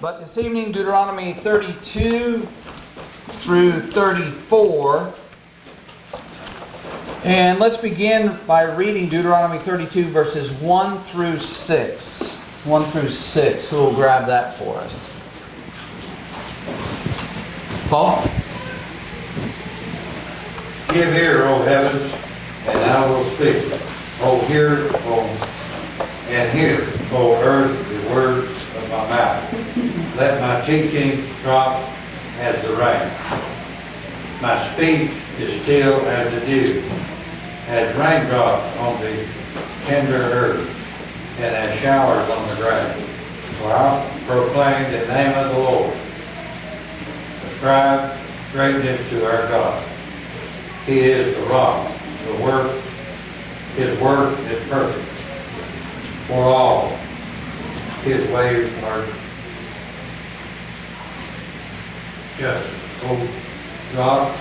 But this evening, Deuteronomy 32 through 34. And let's begin by reading Deuteronomy 32 verses 1 through 6. 1 through 6. Who will grab that for us? Paul? Give ear, O heavens, and I will speak. O hear, and hear, O earth, the words of my mouth. Let my teaching drop as the rain. My speech is still as the dew, as raindrops on the tender earth, and as showers on the grass. For I proclaim the name of the Lord. Ascribe greatness to our God. He is the rock, His work is perfect. For all His ways are just. O God,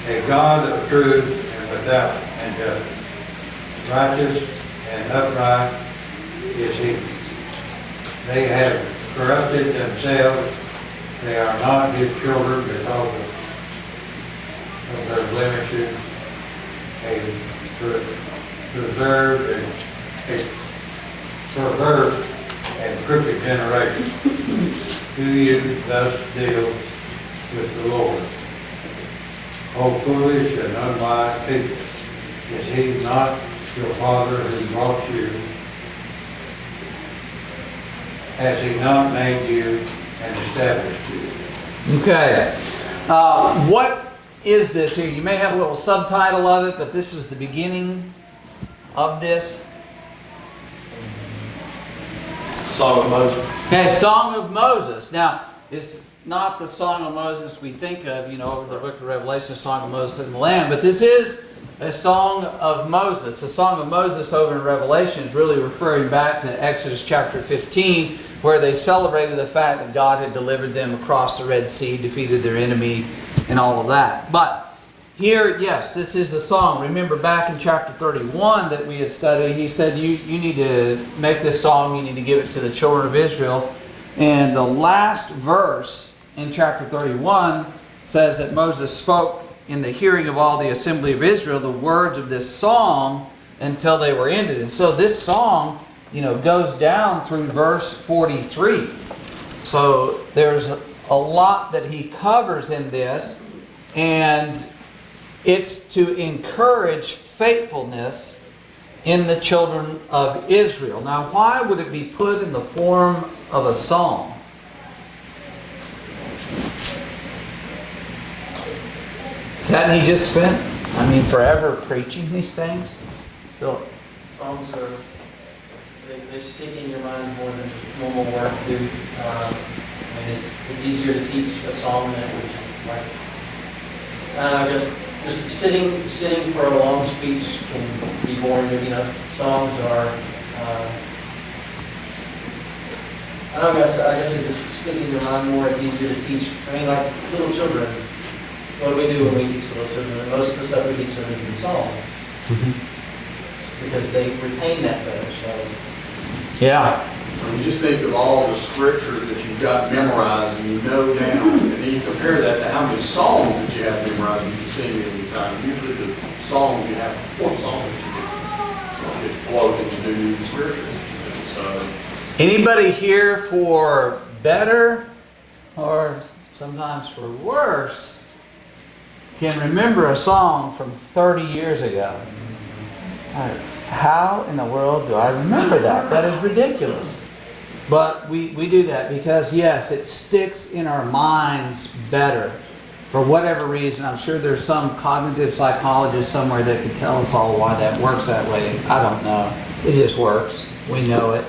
a God of truth and without injustice. Righteous and upright is He. They have corrupted themselves. They are not His children because of their blemishes. A preserved and a perverse and crooked generation. Do you thus deal with the Lord? O foolish and unwise people, is He not your Father who brought you? Has He not made you and established you? Okay. What is this here? You may have a little subtitle of it, but this is the beginning of this. Song of Moses. Okay, Song of Moses. Now, it's not the Song of Moses we think of, over the book of Revelation, the Song of Moses and the Lamb, but this is a Song of Moses. The Song of Moses over in Revelation is really referring back to Exodus chapter 15, where they celebrated the fact that God had delivered them across the Red Sea, defeated their enemy, and all of that. But here, yes, this is the song. Remember back in chapter 31 that we had studied, he said, you need to make this song, you need to give it to the children of Israel. And the last verse in chapter 31 says that Moses spoke in the hearing of all the assembly of Israel the words of this song until they were ended. And so this song, goes down through verse 43. So there's a lot that he covers in this, and it's to encourage faithfulness in the children of Israel. Now, why would it be put in the form of a song? Hadn't he just spent, forever preaching these things? Philip? Songs are, they stick in your mind more than normal work do. It's easier to teach a song than it would, right? I guess just sitting for a long speech can be boring. Songs are, I guess they just stick in your mind more. It's easier to teach. Like little children, what do we do when we teach little children? Most of the stuff we teach them is in song. Because they retain that better. So. Yeah. You just think of all the scriptures that you've got memorized and you know down, and then you compare that to how many songs that you have memorized and you can sing at any time. Usually the songs you have, one song that you get float into do the scriptures. So, anybody here for better or sometimes for worse can remember a song from 30 years ago? How in the world do I remember that? That is ridiculous. But we do that because, yes, it sticks in our minds better. For whatever reason, I'm sure there's some cognitive psychologist somewhere that could tell us all why that works that way. I don't know. It just works. We know it.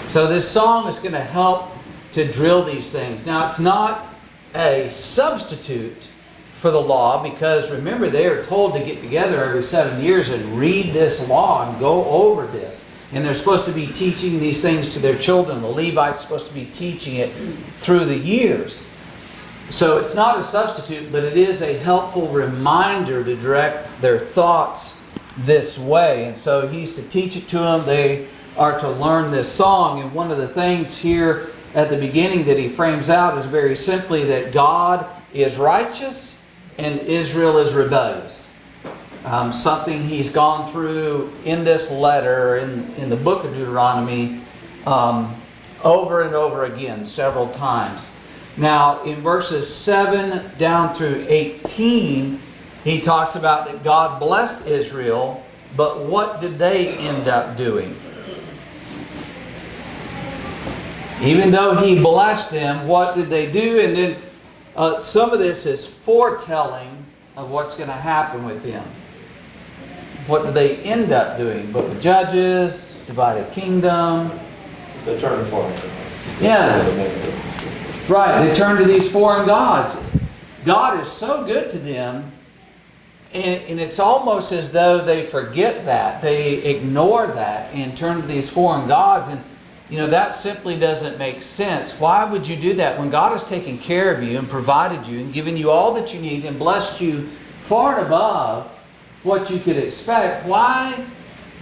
So this song is going to help to drill these things. Now, it's not a substitute for the law, because remember, they are told to get together every 7 years and read this law and go over this. And they're supposed to be teaching these things to their children. The Levites are supposed to be teaching it through the years. So it's not a substitute, but it is a helpful reminder to direct their thoughts this way. And so he's to teach it to them. They are to learn this song. And one of the things here at the beginning that he frames out is very simply that God is righteous and Israel is rebellious. Something he's gone through in this letter, in the book of Deuteronomy, over and over again, several times. Now, in verses 7 down through 18, he talks about that God blessed Israel, but what did they end up doing? Even though he blessed them, what did they do? And then some of this is foretelling of what's going to happen with them. What did they end up doing? Book of Judges, divided kingdom. They turn to foreign gods. Yeah. Right, they turn to these foreign gods. God is so good to them, and it's almost as though they forget that. They ignore that and turn to these foreign gods. And that simply doesn't make sense. Why would you do that when God has taken care of you and provided you and given you all that you need and blessed you far and above what you could expect? Why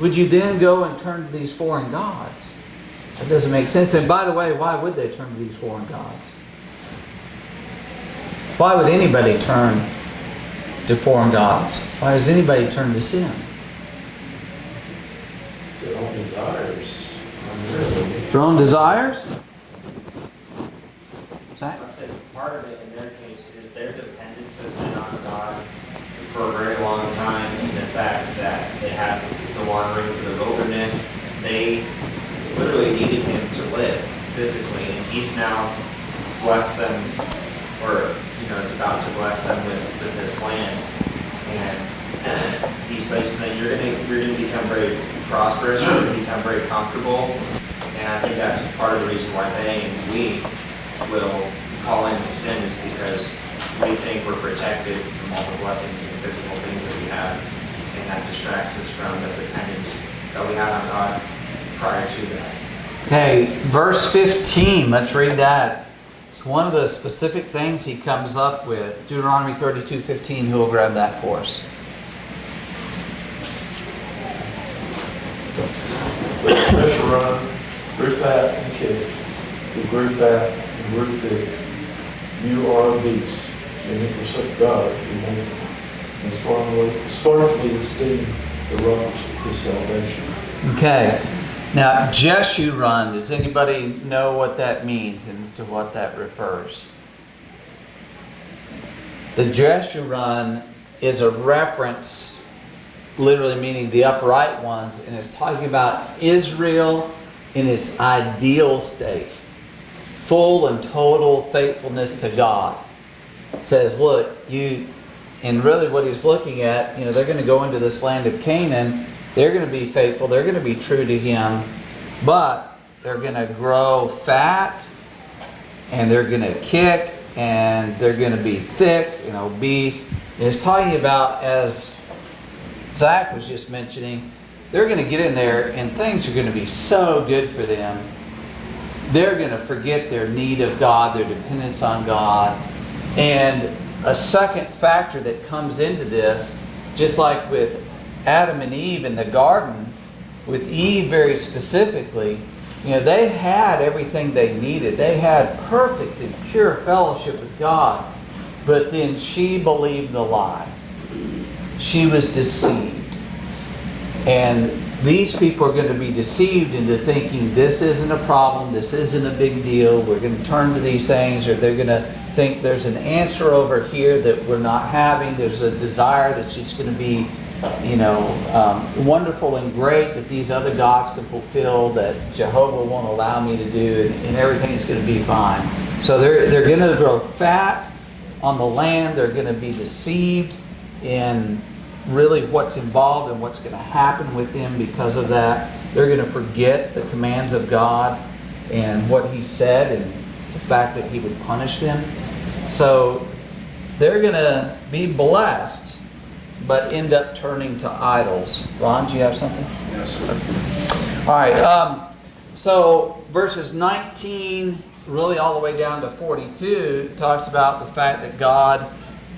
would you then go and turn to these foreign gods? That doesn't make sense. And by the way, why would they turn to these foreign gods? Why would anybody turn to foreign gods? Why does anybody turn to sin? Their own desires. Their own desires? I'd say part of it in their case is their dependence has been on God for a very long time, and the fact that they had the wandering through the wilderness, they literally needed him to live physically, and he's now blessed them, or is about to bless them with this land. And he's basically saying you're going to become very prosperous, you're going to become very comfortable, and I think that's part of the reason why they and we will call into sin, is because we think we're protected from all the blessings and physical things that we have, and that distracts us from the dependence that we had on God prior to that. Okay, verse 15, let's read that. It's one of the specific things he comes up with. Deuteronomy 32:15, who will grab that for us? But Jeshurun grew fat and kicked. He grew fat and grew thick. You are a beast, and you forsake God, you hate him, and scornfully esteem the rocks of his salvation. Okay. Now, Jeshurun, does anybody know what that means and to what that refers? The Jeshurun is a reference, literally meaning the upright ones, and it's talking about Israel in its ideal state. Full and total faithfulness to God. It says, look, and really what he's looking at, they're going to go into this land of Canaan. They're going to be faithful. They're going to be true to him. But they're going to grow fat, and they're going to kick, and they're going to be thick and obese. And it's talking about, as Zach was just mentioning, they're going to get in there, and things are going to be so good for them. They're going to forget their need of God, their dependence on God. And a second factor that comes into this, just like with Adam and Eve in the garden, with Eve very specifically, they had everything they needed. They had perfect and pure fellowship with God. But then she believed the lie. She was deceived. And these people are going to be deceived into thinking this isn't a problem, this isn't a big deal, we're going to turn to these things, or they're going to think there's an answer over here that we're not having, there's a desire that's just going to be wonderful and great that these other gods can fulfill that Jehovah won't allow me to do, and everything's going to be fine. So they're going to grow fat on the land. They're going to be deceived in really what's involved and what's going to happen with them because of that. They're going to forget the commands of God and what he said and the fact that he would punish them. So they're going to be blessed, but end up turning to idols. Ron, do you have something? Yes, sir. All right. So verses 19, really all the way down to 42, talks about the fact that God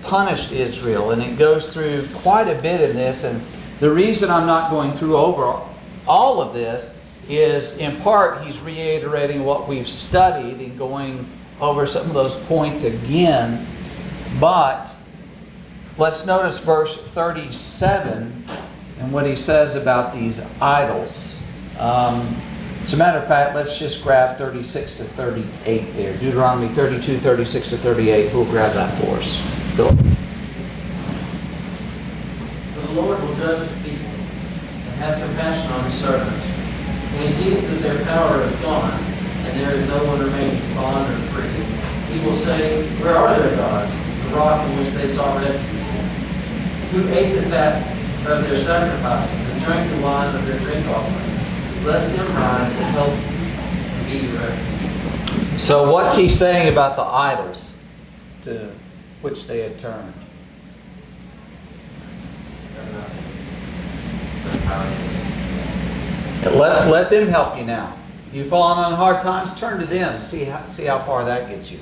punished Israel, and it goes through quite a bit in this. And the reason I'm not going through over all of this is, in part, he's reiterating what we've studied and going over some of those points again. But let's notice verse 37 and what he says about these idols. As a matter of fact, let's just grab 36 to 38 there. Deuteronomy 32, 36 to 38. Who'll grab that for us? Philip. For the Lord will judge his people and have compassion on his servants. When he sees that their power is gone, and there is no one remaining, bond or free, he will say, where are their gods, the rock in which they sought refuge? Who ate the fat of their sacrifices and drank the wine of their drink offerings? Let them rise and help and be your refuge. So what's he saying about the idols to which they had turned? Let them help you now. You've fallen on hard times, turn to them. See how far that gets you.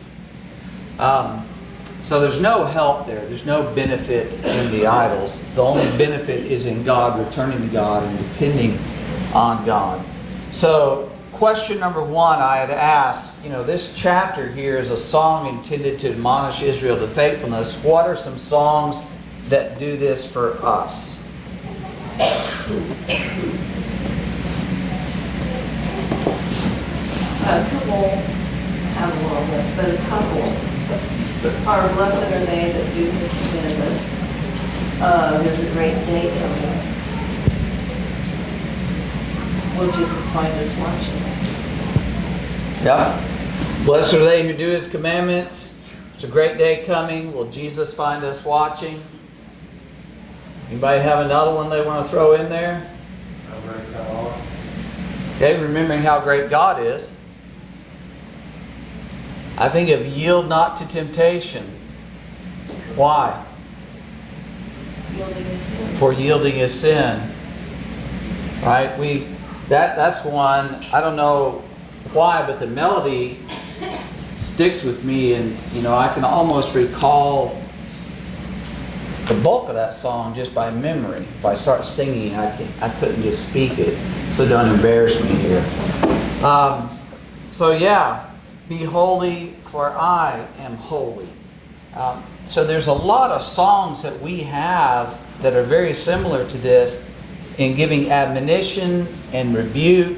So there's no help there. There's no benefit in the idols. The only benefit is in God, returning to God and depending on God. So question number one I had asked, this chapter here is a song intended to admonish Israel to faithfulness. What are some songs that do this for us? A couple, have a long list, but a couple are blessed are they that do his commandments. There's a great day coming. Will Jesus find us watching? Yep. Blessed are they who do his commandments. It's a great day coming. Will Jesus find us watching? Anybody have another one they want to throw in there? Okay, remembering how great God is. I think of yield not to temptation. Why? Yielding his sin. For yielding his sin. Right? That's one, I don't know why, but the melody sticks with me, and I can almost recall the bulk of that song just by memory. If I start singing, I couldn't just speak it, so don't embarrass me here. So yeah, be holy, for I am holy. So there's a lot of songs that we have that are very similar to this in giving admonition and rebuke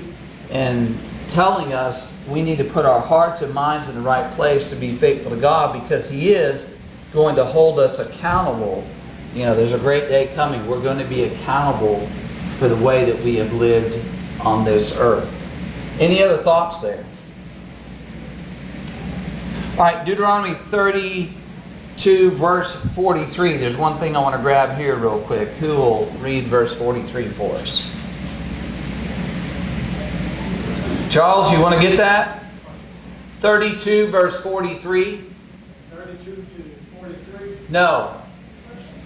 and telling us we need to put our hearts and minds in the right place to be faithful to God, because He is going to hold us accountable. There's a great day coming. We're going to be accountable for the way that we have lived on this earth. Any other thoughts there? All right, Deuteronomy 32, verse 43. There's one thing I want to grab here real quick. Who will read verse 43 for us? Charles, you want to get that? 32, verse 43. 32 to 43? No.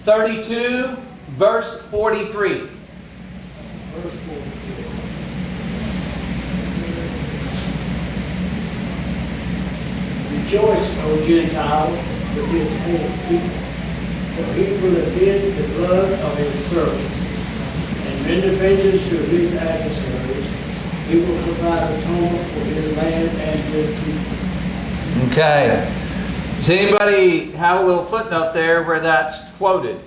32, verse 43. Verse 43. Rejoice, O Gentiles, with his holy people, for he will avenge the blood of his servants, and render vengeance to his adversaries. He will provide atonement for his land and his people. Okay. Does anybody have a little footnote there where that's quoted?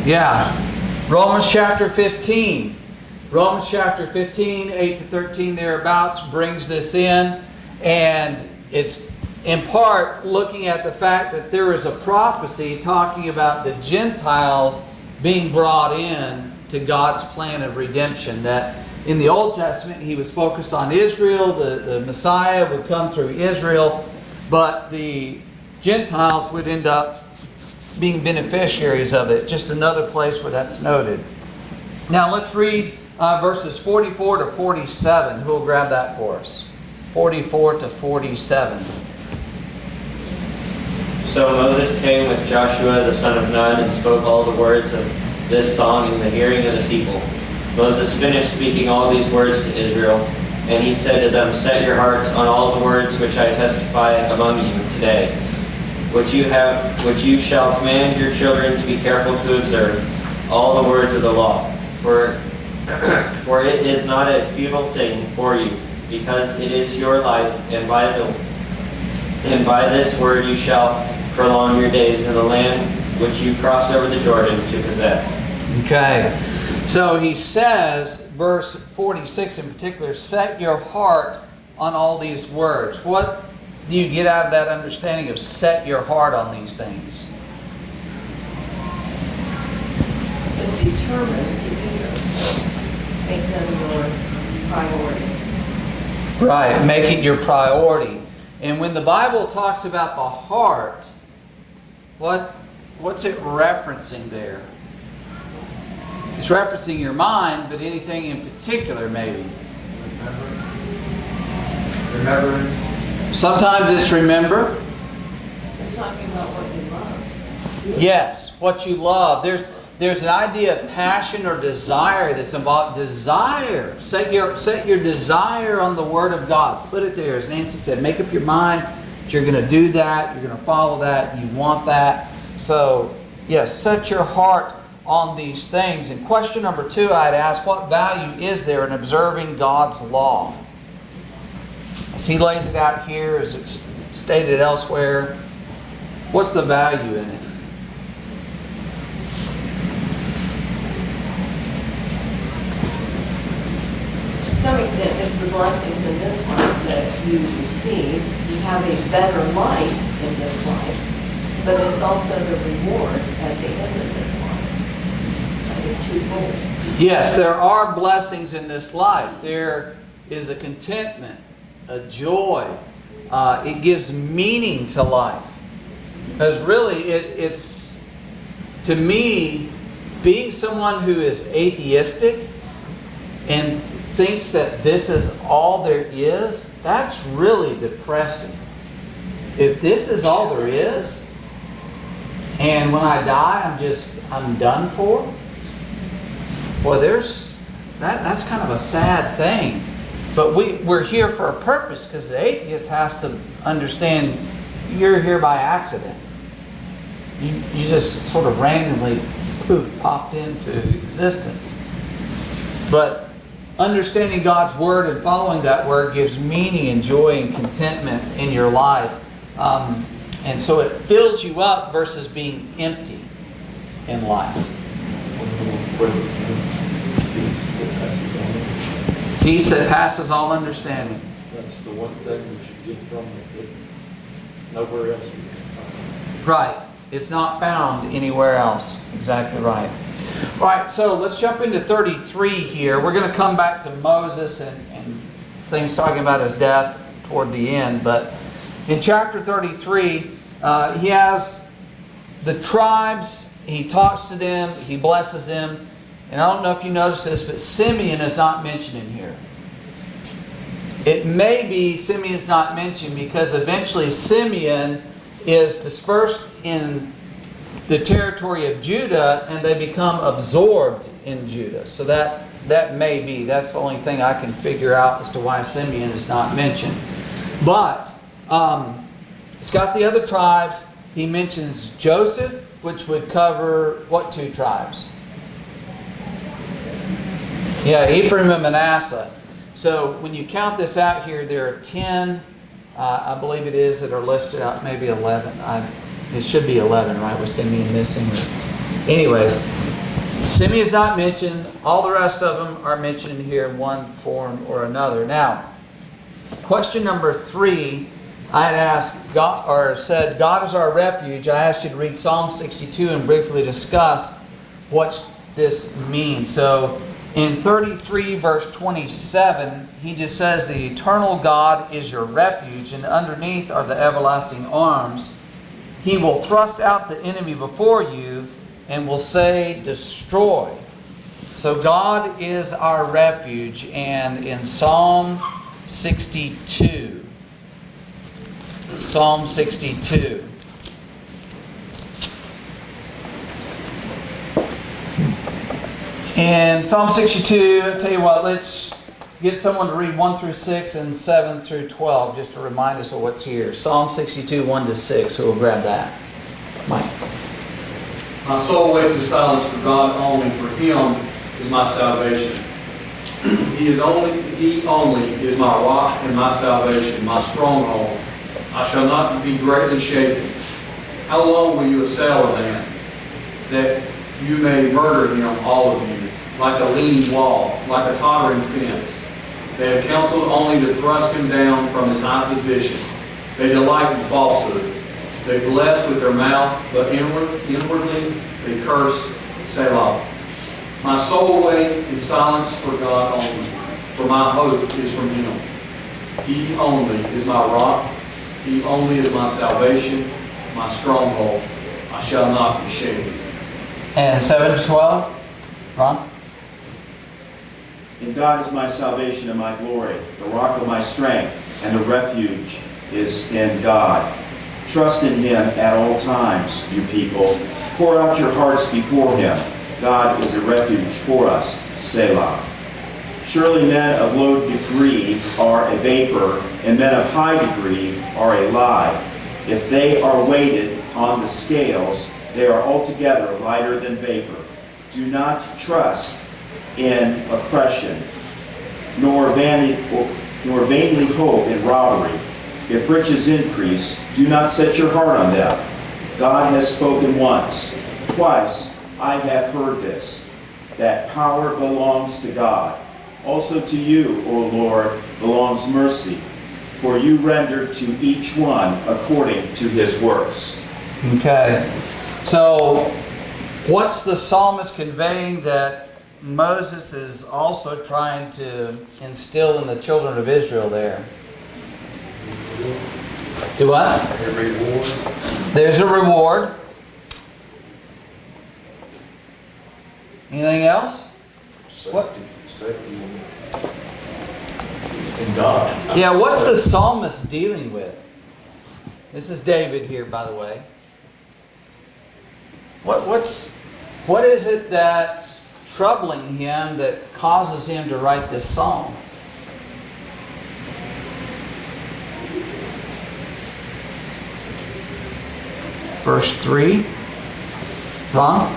Yeah. Romans chapter 15. Romans chapter 15, 8 to 13 thereabouts brings this in. And it's in part looking at the fact that there is a prophecy talking about the Gentiles being brought in to God's plan of redemption. That in the Old Testament He was focused on Israel. The Messiah would come through Israel. But the Gentiles would end up being beneficiaries of it. Just another place where that's noted. Now let's read verses 44 to 47. Who will grab that for us? 44 to 47. So Moses came with Joshua the son of Nun and spoke all the words of this song in the hearing of the people. Moses finished speaking all these words to Israel, and he said to them, "Set your hearts on all the words which I testify among you today. which you shall command your children to be careful to observe all the words of the law. For it is not a futile thing for you, because it is your life, and by this word you shall prolong your days in the land which you cross over the Jordan to possess. Okay. So he says, verse 46 in particular, set your heart on all these words. What do you get out of that understanding of set your heart on these things? It's determined to do those things. Make them your priority. Right, make it your priority. And when the Bible talks about the heart, what's it referencing there? It's referencing your mind, but anything in particular maybe? Remembering. Sometimes it's remember. It's talking about what you love. Yes, what you love. There's an idea of passion or desire that's involved. Desire. Set your desire on the Word of God. Put it there. As Nancy said, make up your mind that you're going to do that. You're going to follow that. You want that. So, yes, set your heart on these things. And question number 2, I'd ask, what value is there in observing God's law? As he lays it out here, as it's stated elsewhere, what's the value in it? To some extent, it's the blessings in this life that you receive. You have a better life in this life, but it's also the reward at the end of this life. I think twofold. Yes, there are blessings in this life. There is a contentment, a joy. It gives meaning to life. Because really, it's, to me, being someone who is atheistic and thinks that this is all there is, that's really depressing. If this is all there is, and when I die, I'm done for, well, that's kind of a sad thing. But we're here for a purpose, because the atheist has to understand you're here by accident. You just sort of randomly popped into existence. But understanding God's Word and following that Word gives meaning and joy and contentment in your life. And so it fills you up versus being empty in life. Peace that passes all understanding. That's the one thing that you get from it that nowhere else you can find. Right. It's not found anywhere else. Exactly right. All right, so let's jump into 33 here. We're going to come back to Moses and things talking about his death toward the end. But in chapter 33, he has the tribes. He talks to them. He blesses them. And I don't know if you noticed this, but Simeon is not mentioned in here. It may be Simeon's not mentioned because eventually Simeon is dispersed in the territory of Judah and they become absorbed in Judah. So that may be. That's the only thing I can figure out as to why Simeon is not mentioned. But it's got the other tribes. He mentions Joseph, which would cover what 2 tribes? Yeah, Ephraim and Manasseh. So when you count this out here, there are 10, I believe it is, that are listed out, maybe 11. It should be 11, right, with Simeon missing. Anyways, Simeon's not mentioned. All the rest of them are mentioned here in one form or another. Now, question number 3, I had asked, God is our refuge. I asked you to read Psalm 62 and briefly discuss what this means. So, in 33 verse 27, he just says, the eternal God is your refuge, and underneath are the everlasting arms. He will thrust out the enemy before you and will say, destroy. So God is our refuge. And in Psalm 62, Psalm 62. And Psalm 62, I'll tell you what, let's get someone to read 1 through 6 and 7 through 12, just to remind us of what's here. Psalm 62, 1 to 6. Who will grab that? Mike. My soul waits in silence for God only, for Him is my salvation. He only is my rock and my salvation, my stronghold. I shall not be greatly shaken. How long will you assail a man, that you may murder him, all of you, like a leaning wall, like a tottering fence? They have counseled only to thrust him down from his high position. They delight in falsehood. They bless with their mouth, but inwardly they curse, Selah. My soul waits in silence for God only, for my hope is from Him. He only is my rock. He only is my salvation, my stronghold. I shall not be shaken. And 7 to 12? Ron? In God is my salvation and my glory, the rock of my strength, and the refuge is in God. Trust in Him at all times, you people. Pour out your hearts before Him. God is a refuge for us, Selah. Surely men of low degree are a vapor, and men of high degree are a lie. If they are weighted on the scales, they are altogether lighter than vapor. Do not trust in oppression, nor vainly hope in robbery. If riches increase, do not set your heart on them. God has spoken once, twice I have heard this, that power belongs to God. Also to you, O Lord, belongs mercy, for you render to each one according to his works. Okay. So, what's the psalmist conveying that Moses is also trying to instill in the children of Israel there? Do what? A reward. There's a reward. Anything else? What? Safety in God. Yeah, what's the psalmist dealing with? This is David here, by the way. What is it that's troubling him that causes him to write this psalm? Verse 3. Ron?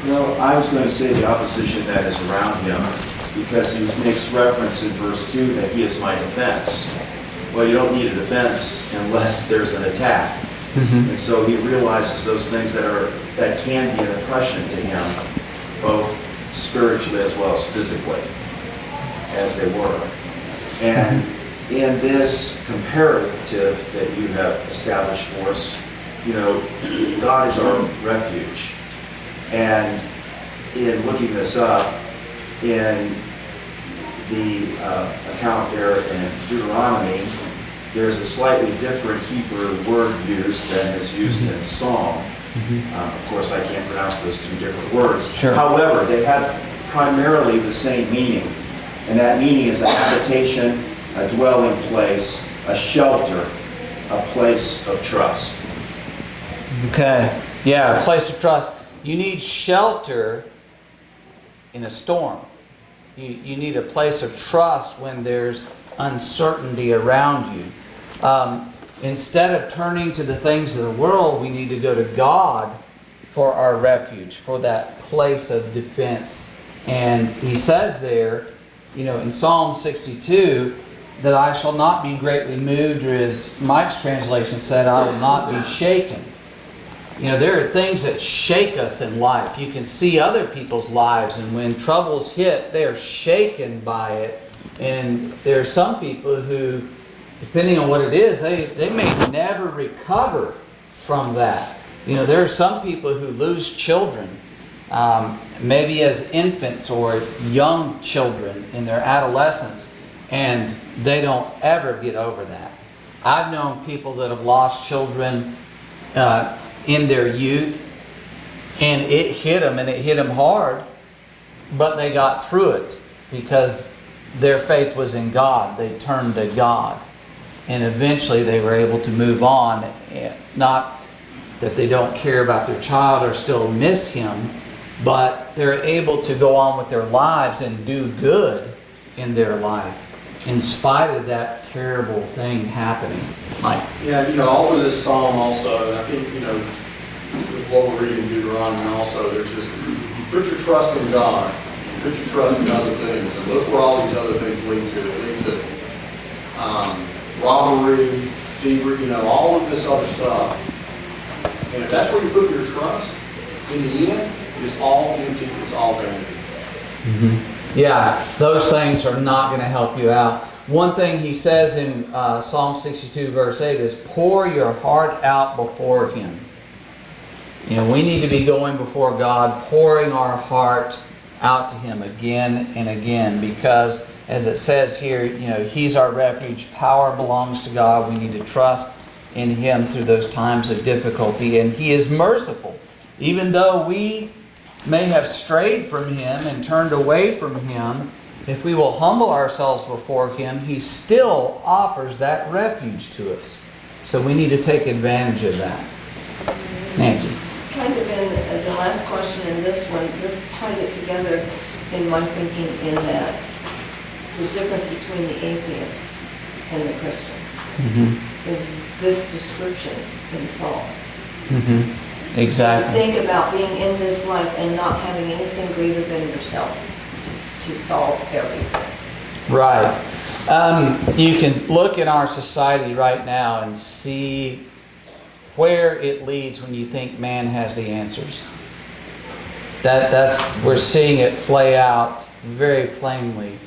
No, I was going to say the opposition that is around him, because he makes reference in verse 2 that he is my defense. Well, you don't need a defense unless there's an attack. Mm-hmm. And so he realizes those things that can be an oppression to him, both spiritually as well as physically, as they were. And in this comparative that you have established for us, you know, God is our refuge. And in looking this up, in the account there in Deuteronomy, there's a slightly different Hebrew word used than is used in Psalm. Of course, I can't pronounce those two different words. Sure. However, they have primarily the same meaning. And that meaning is a habitation, a dwelling place, a shelter, a place of trust. Okay. Yeah, a place of trust. You need shelter in a storm. You need a place of trust when there's uncertainty around you. Instead of turning to the things of the world, we need to go to God for our refuge, for that place of defense. And he says there, you know, in Psalm 62, that I shall not be greatly moved, or as Mike's translation said, I will not be shaken. You know, there are things that shake us in life. You can see other people's lives, and when troubles hit, they are shaken by it. And there are some people who, depending on what it is, they may never recover from that. You know, there are some people who lose children, maybe as infants or young children in their adolescence, and they don't ever get over that. I've known people that have lost children in their youth, and it hit them, and it hit them hard, but they got through it because their faith was in God. They turned to God, and eventually they were able to move on. Not that they don't care about their child or still miss him, but they're able to go on with their lives and do good in their life, in spite of that terrible thing happening. Like, Yeah, all through this psalm also, and I think, with what we're reading in Deuteronomy also, there's this, put your trust in God, put your trust in other things, and look where all these other things lead to. It leads to robbery, thievery, all of this other stuff. And if that's where you put your trust, in the end, it's all empty, it's all vanity. yeah, those things are not going to help you out. One thing he says in Psalm 62 verse 8 is, pour your heart out before Him. We need to be going before God, pouring our heart out to Him again and again, because as it says here, He's our refuge. Power belongs to God. We need to trust in Him through those times of difficulty. And He is merciful. Even though we may have strayed from Him and turned away from Him, if we will humble ourselves before Him, He still offers that refuge to us. So we need to take advantage of that. Nancy. Kind of in the last question and this one, this tied it together in my thinking in that the difference between the atheist and the Christian is this description in Psalms. Exactly. Think about being in this life and not having anything greater than yourself to solve everything. Right. You can look in our society right now and see where it leads when you think man has the answers. We're seeing it play out very plainly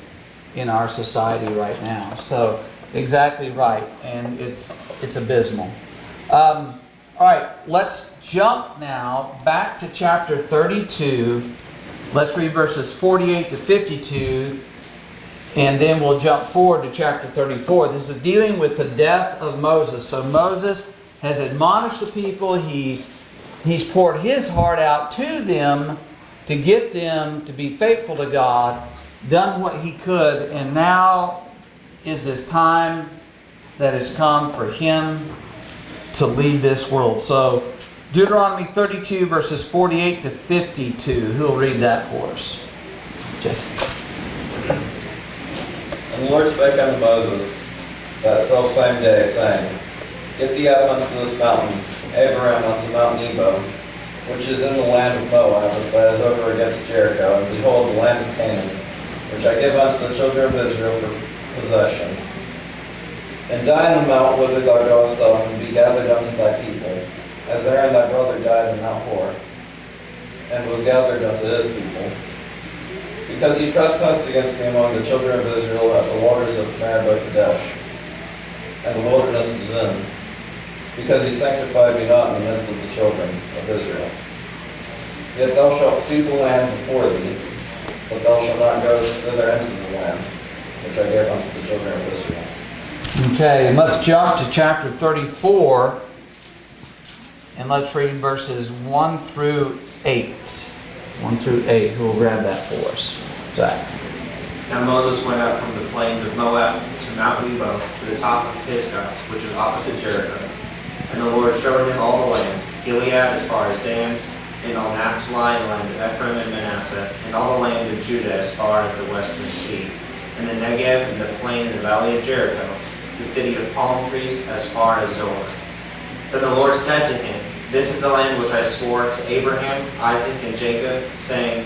in our society right now. So exactly right, and it's abysmal. All right, let's jump now back to chapter 32. Let's read verses 48 to 52, and then we'll jump forward to chapter 34. This is dealing with the death of Moses. So Moses has admonished the people. He's poured his heart out to them to get them to be faithful to God, done what he could, and now is this time that has come for him to leave this world. So Deuteronomy 32 verses 48 to 52. Who will read that for us? Jesse. And the Lord spake unto Moses that selfsame day, saying, Get thee up unto this mountain, Abraham unto Mount Nebo, which is in the land of Moab, as that is over against Jericho, and behold the land of Canaan, which I give unto the children of Israel for possession. And die in the mount whither thou goest up, and be gathered unto thy people, as Aaron thy brother died in Mount Hor, and was gathered unto his people. Because he trespassed against me among the children of Israel at the waters of Meribah Kadesh, and the wilderness of Zin, because he sanctified me not in the midst of the children of Israel. Yet thou shalt see the land before thee, but thou shalt not go thither into the land, which I gave unto the children of Israel. Okay, let's jump to chapter 34, and let's read verses 1 through 8. 1 through 8. Who will grab that for us? Zach. Now Moses went up from the plains of Moab to Mount Nebo to the top of Pisgah, which is opposite Jericho. And the Lord showed him all the land, Gilead as far as Dan, and all Naphtali, and the land of Ephraim and Manasseh, and all the land of Judah as far as the western sea, and the Negev and the plain in the valley of Jericho, the city of palm trees as far as Zoar. Then the Lord said to him, This is the land which I swore to Abraham, Isaac, and Jacob, saying,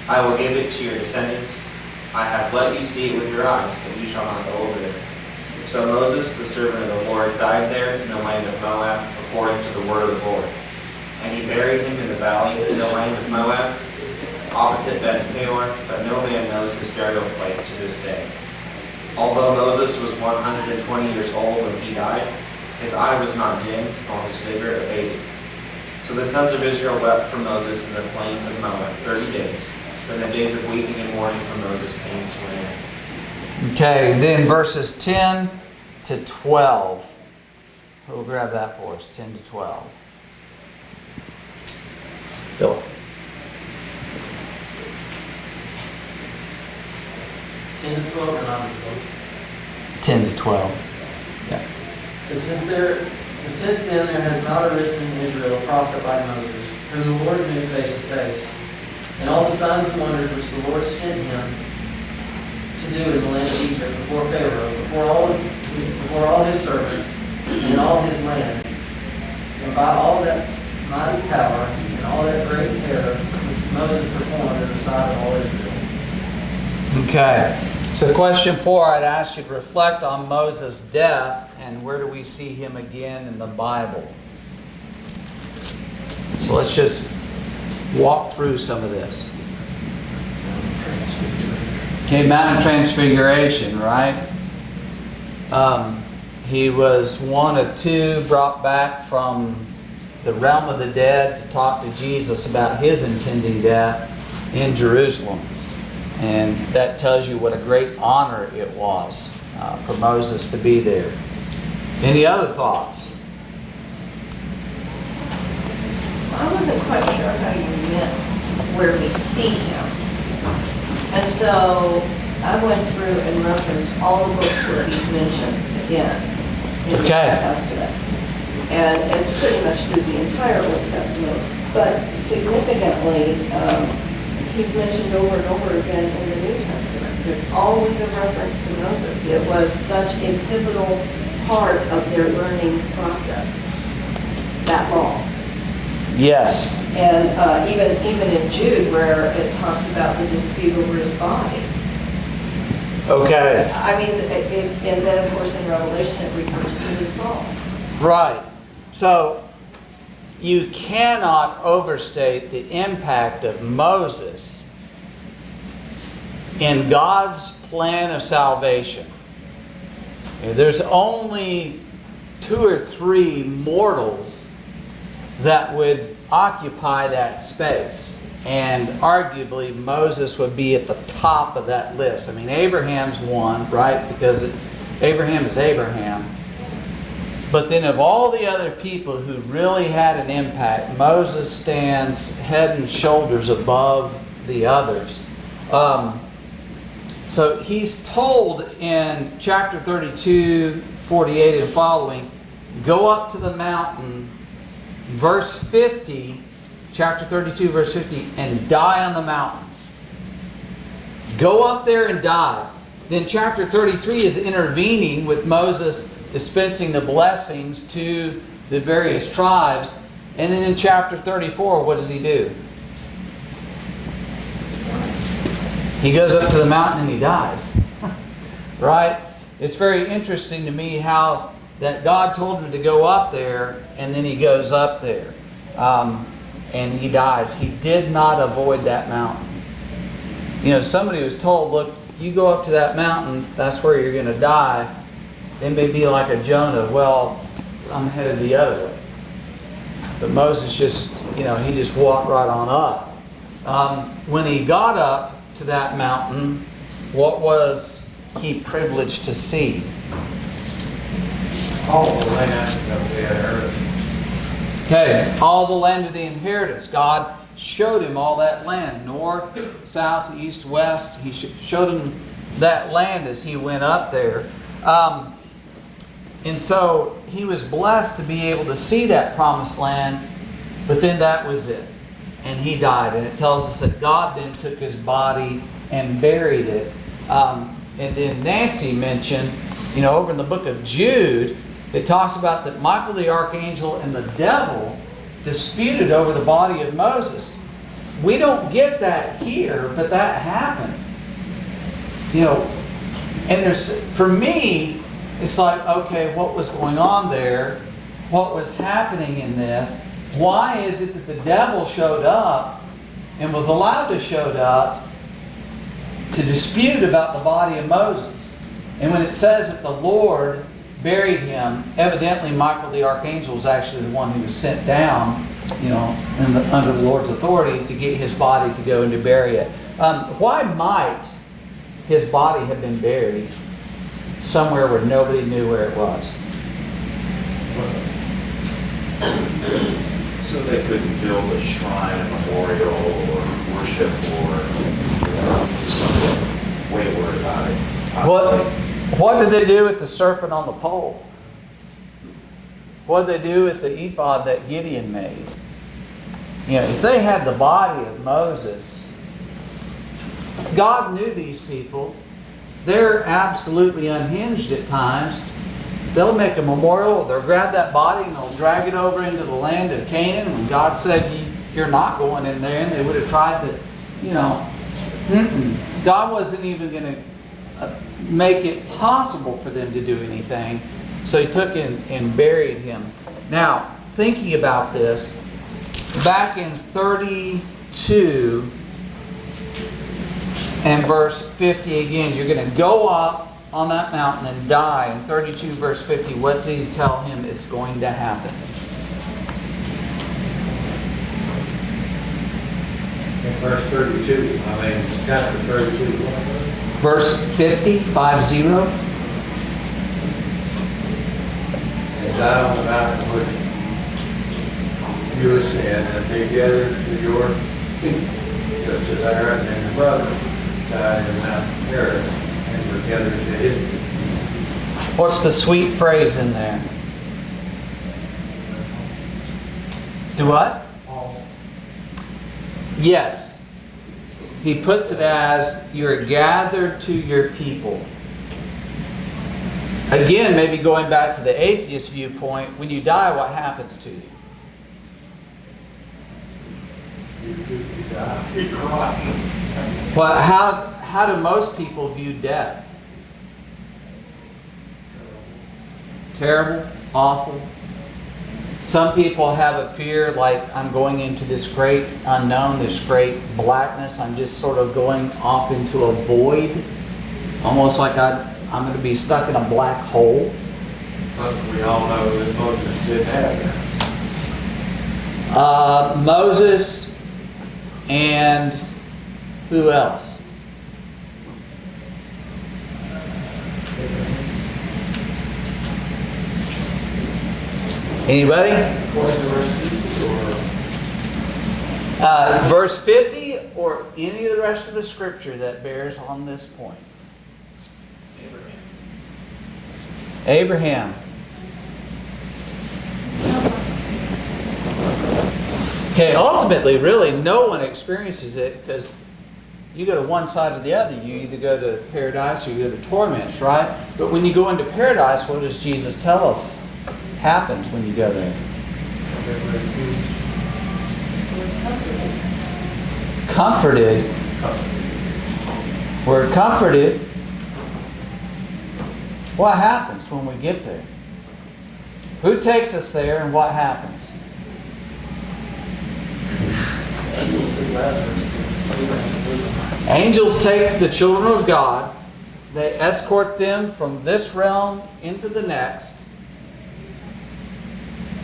I will give it to your descendants. I have let you see it with your eyes, but you shall not go over there. So Moses, the servant of the Lord, died there in the land of Moab, according to the word of the Lord. And he buried him in the valley in the land of Moab, opposite Ben-Peor, but no man knows his burial place to this day. Although Moses was 120 years old when he died, his eye was not dim, nor his vigor abated. So the sons of Israel wept for Moses in the plains of Moab 30 days. Then the days of weeping and mourning for Moses came to an end. Okay, then verses 10 to 12. Who will grab that for us? 10 to 12. Philip. 10 to 12 or not to 12? 10 to 12. Yeah. And since then there has not arisen in Israel a prophet by Moses, whom the Lord knew face to face. And all the signs and wonders which the Lord sent him to do in the land of Egypt before Pharaoh, before all his servants, and in all his land, and by all that mighty power and all that great terror which Moses performed in the sight of all Israel. Okay. So question 4, I'd ask you to reflect on Moses' death and where do we see him again in the Bible. So let's just walk through some of this. Okay, Mount of Transfiguration, right? He was one of two brought back from the realm of the dead to talk to Jesus about his impending death in Jerusalem. And that tells you what a great honor it was for Moses to be there. Any other thoughts? I wasn't quite sure how you meant where we see him. And so I went through and referenced all the books where he's mentioned again in the Old Testament. And it's pretty much through the entire Old Testament. But significantly, he's mentioned over and over again in the New Testament. There's always a reference to Moses. It was such a pivotal part of their learning process, that law. Yes. And even in Jude, where it talks about the dispute over his body. Okay. I mean, and then of course in Revelation it refers to his song. Right. So you cannot overstate the impact of Moses in God's plan of salvation. There's only 2 or 3 mortals that would occupy that space. And arguably Moses would be at the top of that list. I mean, Abraham's one, right? Because Abraham is Abraham. But then of all the other people who really had an impact, Moses stands head and shoulders above the others. So he's told in chapter 32, 48 and following, go up to the mountain, verse 50, chapter 32, verse 50, and die on the mountain. Go up there and die. Then chapter 33 is intervening with Moses dispensing the blessings to the various tribes. And then in chapter 34, what does he do? He goes up to the mountain and he dies. Right? It's very interesting to me how that God told him to go up there and then he goes up there. And he dies. He did not avoid that mountain. You know, somebody was told, look, you go up to that mountain, that's where you're going to die. They may be like a Jonah, well, I'm headed the other way. But Moses just, he just walked right on up. When he got up to that mountain, what was he privileged to see? All the land of the inheritance. Okay, all the land of the inheritance. God showed him all that land, north, south, east, west. He showed him that land as he went up there. And so he was blessed to be able to see that promised land, but then that was it. And he died. And it tells us that God then took his body and buried it. And then Nancy mentioned, over in the book of Jude, it talks about that Michael the Archangel and the devil disputed over the body of Moses. We don't get that here, but that happened. And for me, it's like, okay, what was going on there? What was happening in this? Why is it that the devil showed up and was allowed to show up to dispute about the body of Moses? And when it says that the Lord buried him, evidently Michael the Archangel was actually the one who was sent down, under the Lord's authority to get his body to go and to bury it. Why might his body have been buried somewhere where nobody knew where it was? So they couldn't build a shrine, a memorial, or worship, or something wayward about it. What did they do with the serpent on the pole? What did they do with the ephod that Gideon made? If they had the body of Moses, God knew these people. they're absolutely unhinged at times. They'll make a memorial, they'll grab that body and they'll drag it over into the land of Canaan when God said, you're not going in there, and they would have tried to, you know, God wasn't even going to make it possible for them to do anything. So he took and buried him. Now, thinking about this, back in 32 and verse 50 again, you're going to go up on that mountain and die. In 32 verse 50, what does he tell him is going to happen? In verse 32, chapter 32. Verse 50, 50. And die on the mountain which you ascend, and be gathered to your feet, just as Aaron and your brother died in Mount Horeb, and were gathered to his feet. What's the sweet phrase in there? Do what? Yes. He puts it as you're gathered to your people. Again, maybe going back to the atheist viewpoint, when you die, what happens to you? Well, how do most people view death? Terrible, awful. Some people have a fear like, I'm going into this great unknown, this great blackness. I'm just sort of going off into a void. Almost like I'm going to be stuck in a black hole. But we all know that Moses didn't have that. Moses and who else? Anybody? Verse 50 or any of the rest of the scripture that bears on this point? Abraham. Okay, ultimately, really, no one experiences it because you go to one side or the other. You either go to paradise or you go to torments, right? But when you go into paradise, what does Jesus tell us happens when you go there? Comforted. We're comforted. What happens when we get there? Who takes us there and what happens? Angels take the children of God. They escort them from this realm into the next.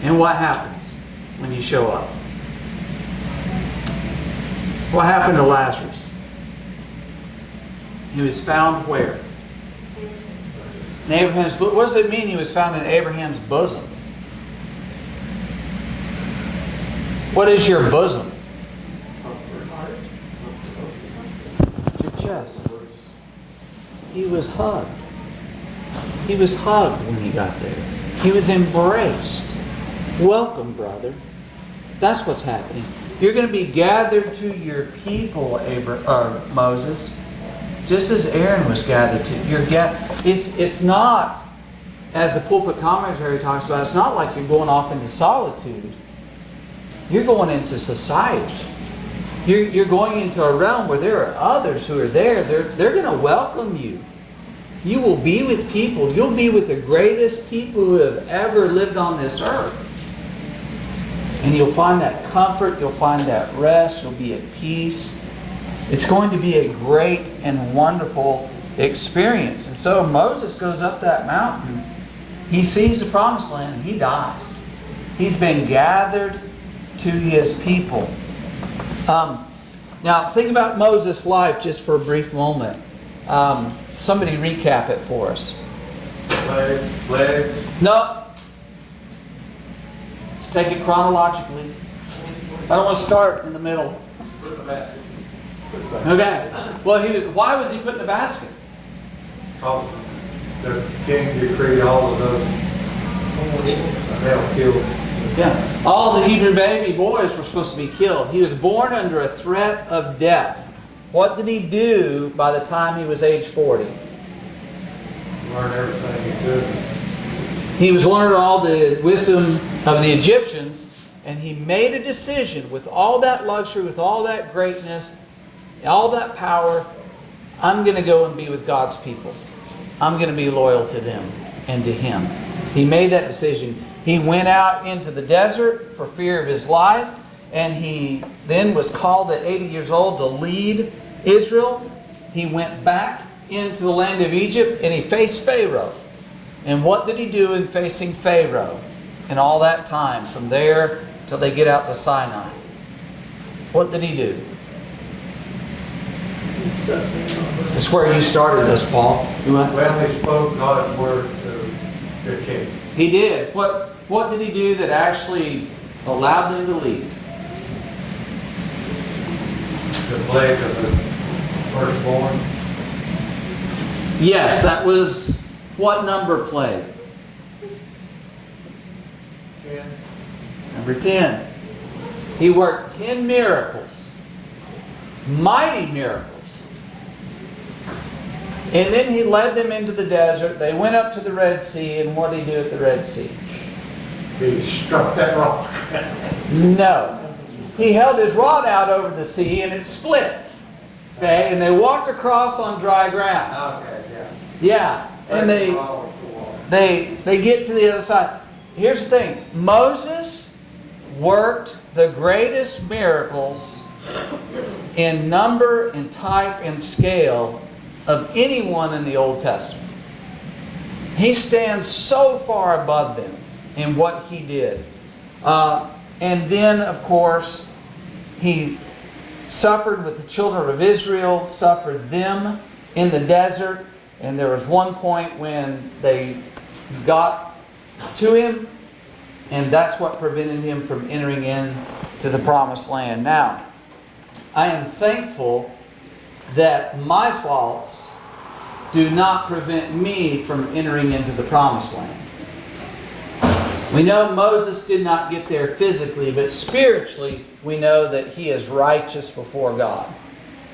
And what happens when you show up? What happened to Lazarus? He was found where? In Abraham's bosom. What does it mean he was found in Abraham's bosom? What is your bosom? Your chest. He was hugged. He was hugged when he got there. He was embraced. Welcome, brother. That's what's happening. You're going to be gathered to your people, Moses, just as Aaron was gathered to. It's not, as the pulpit commentary talks about, it's not like you're going off into solitude. You're going into society. You're going into a realm where there are others who are there. They're going to welcome you. You will be with people. You'll be with the greatest people who have ever lived on this earth. And you'll find that comfort, you'll find that rest, you'll be at peace. It's going to be a great and wonderful experience. And so Moses goes up that mountain. He sees the promised land and he dies. He's been gathered to his people. Now think about Moses' life just for a brief moment. Somebody recap it for us. Legs. No. Take it chronologically. I don't want to start in the middle. Put in the basket. Okay. Well, why was he put in a basket? Oh, the king decreed all of those male killed. Yeah. All the Hebrew baby boys were supposed to be killed. He was born under a threat of death. What did he do by the time he was age 40? Learn everything he could. He was learning all the wisdom of the Egyptians, and he made a decision with all that luxury, with all that greatness, all that power. I'm going to go and be with God's people. I'm going to be loyal to them and to Him. He made that decision. He went out into the desert for fear of his life, and he then was called at 80 years old to lead Israel. He went back into the land of Egypt, and he faced Pharaoh. And what did he do in facing Pharaoh in all that time, from there till they get out to Sinai? What did he do? That's where you started this, Paul. You went? Well, he spoke God's word to the king. He did. What did he do that actually allowed them to lead? The plague of the firstborn. Yes, that was what number plague? 10. Number 10. He worked 10 miracles. Mighty miracles. And then he led them into the desert. They went up to the Red Sea, and what did he do at the Red Sea? He struck that rock. No. He held his rod out over the sea, and it split. Okay, and they walked across on dry ground. Okay, yeah. Yeah, and they get to the other side. Here's the thing. Moses worked the greatest miracles in number and type and scale of anyone in the Old Testament. He stands so far above them in what he did. And then, of course, he suffered with the children of Israel, suffered them in the desert. And there was one point when they got to him, and that's what prevented him from entering into the promised land. Now, I am thankful that my faults do not prevent me from entering into the promised land. We know Moses did not get there physically, but spiritually we know that he is righteous before God.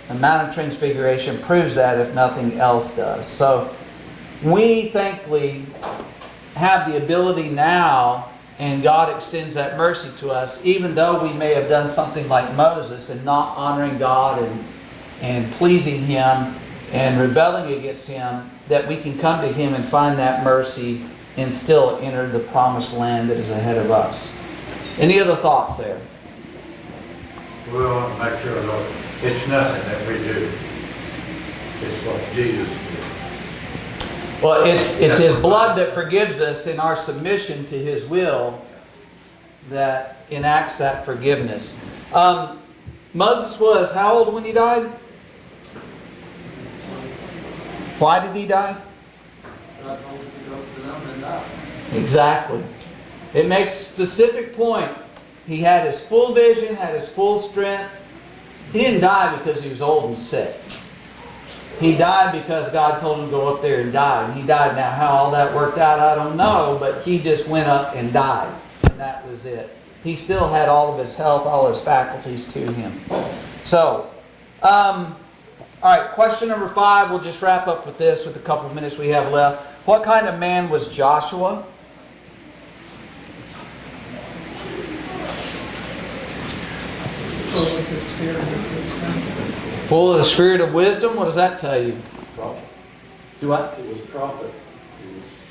The Mount of Transfiguration proves that, if nothing else does. So we thankfully have the ability now, and God extends that mercy to us, even though we may have done something like Moses and not honoring God and pleasing Him and rebelling against Him, that we can come to Him and find that mercy and still enter the promised land that is ahead of us. Any other thoughts there? We want to make sure that it's nothing that we do. It's what Jesus did. Well, it's His blood that forgives us in our submission to His will that enacts that forgiveness. Moses was how old when he died? Why did he die? God told him to go to the mountain and die. Exactly. It makes a specific point. He had his full vision, had his full strength. He didn't die because he was old and sick. He died because God told him to go up there and die. And he died. Now, how all that worked out, I don't know. But he just went up and died. And that was it. He still had all of his health, all his faculties to him. So, all right, question number 5. We'll just wrap up with this with a couple of minutes we have left. What kind of man was Joshua? Full of the spirit of wisdom. Full of the spirit of wisdom? What does that tell you? Prophet. Do what? It was a prophet. It was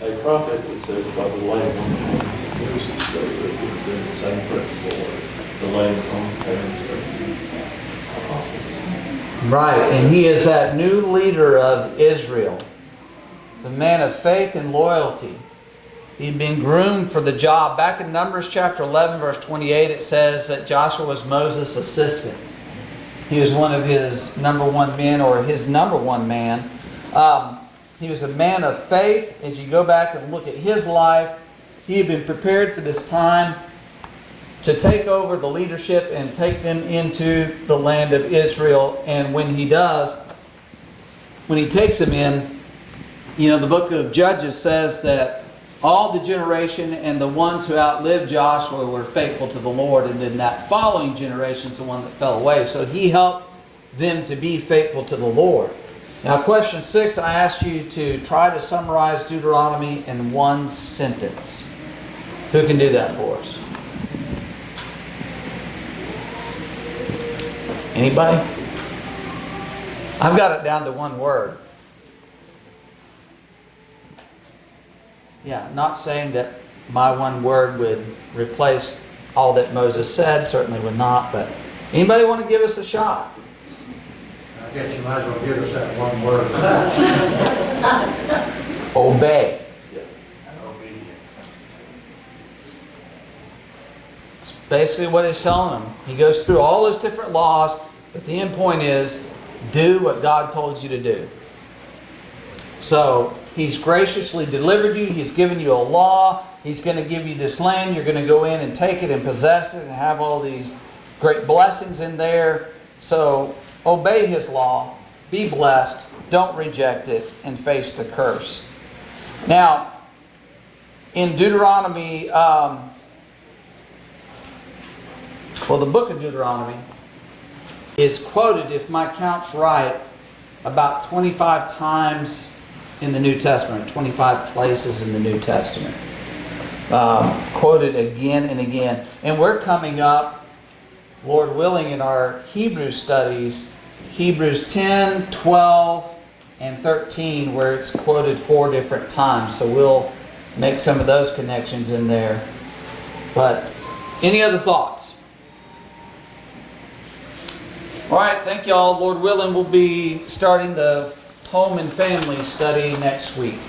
a prophet that says by the laying on the hands of Moses. So it would have been the same principle as the laying on the hands of the apostles. Right, and he is that new leader of Israel. The man of faith and loyalty. He'd been groomed for the job. Back in Numbers chapter 11, verse 28, it says that Joshua was Moses' assistant. He was one of his number one men, or his number one man. He was a man of faith. As you go back and look at his life, he had been prepared for this time to take over the leadership and take them into the land of Israel. And when he does, when he takes them in, you know, the book of Judges says that all the generation and the ones who outlived Joshua were faithful to the Lord, and then that following generation is the one that fell away. So he helped them to be faithful to the Lord. Now, question 6, I asked you to try to summarize Deuteronomy in one sentence. Who can do that for us? Anybody? I've got it down to one word. Yeah, not saying that my one word would replace all that Moses said, certainly would not, but anybody want to give us a shot? I guess you might as well give us that one word. Obey. It's basically what he's telling them. He goes through all those different laws, but the end point is, do what God told you to do. So, He's graciously delivered you. He's given you a law. He's going to give you this land. You're going to go in and take it and possess it and have all these great blessings in there. So, obey His law. Be blessed. Don't reject it and face the curse. Now, in Deuteronomy, the book of Deuteronomy is quoted, if my count's right, about 25 times in the New Testament, 25 places in the New Testament. Quoted again and again. And we're coming up, Lord willing, in our Hebrew studies, Hebrews 10, 12, and 13, where it's quoted 4 different times. So we'll make some of those connections in there. But any other thoughts? All right, thank y'all. Lord willing, we'll be starting the home and family study next week.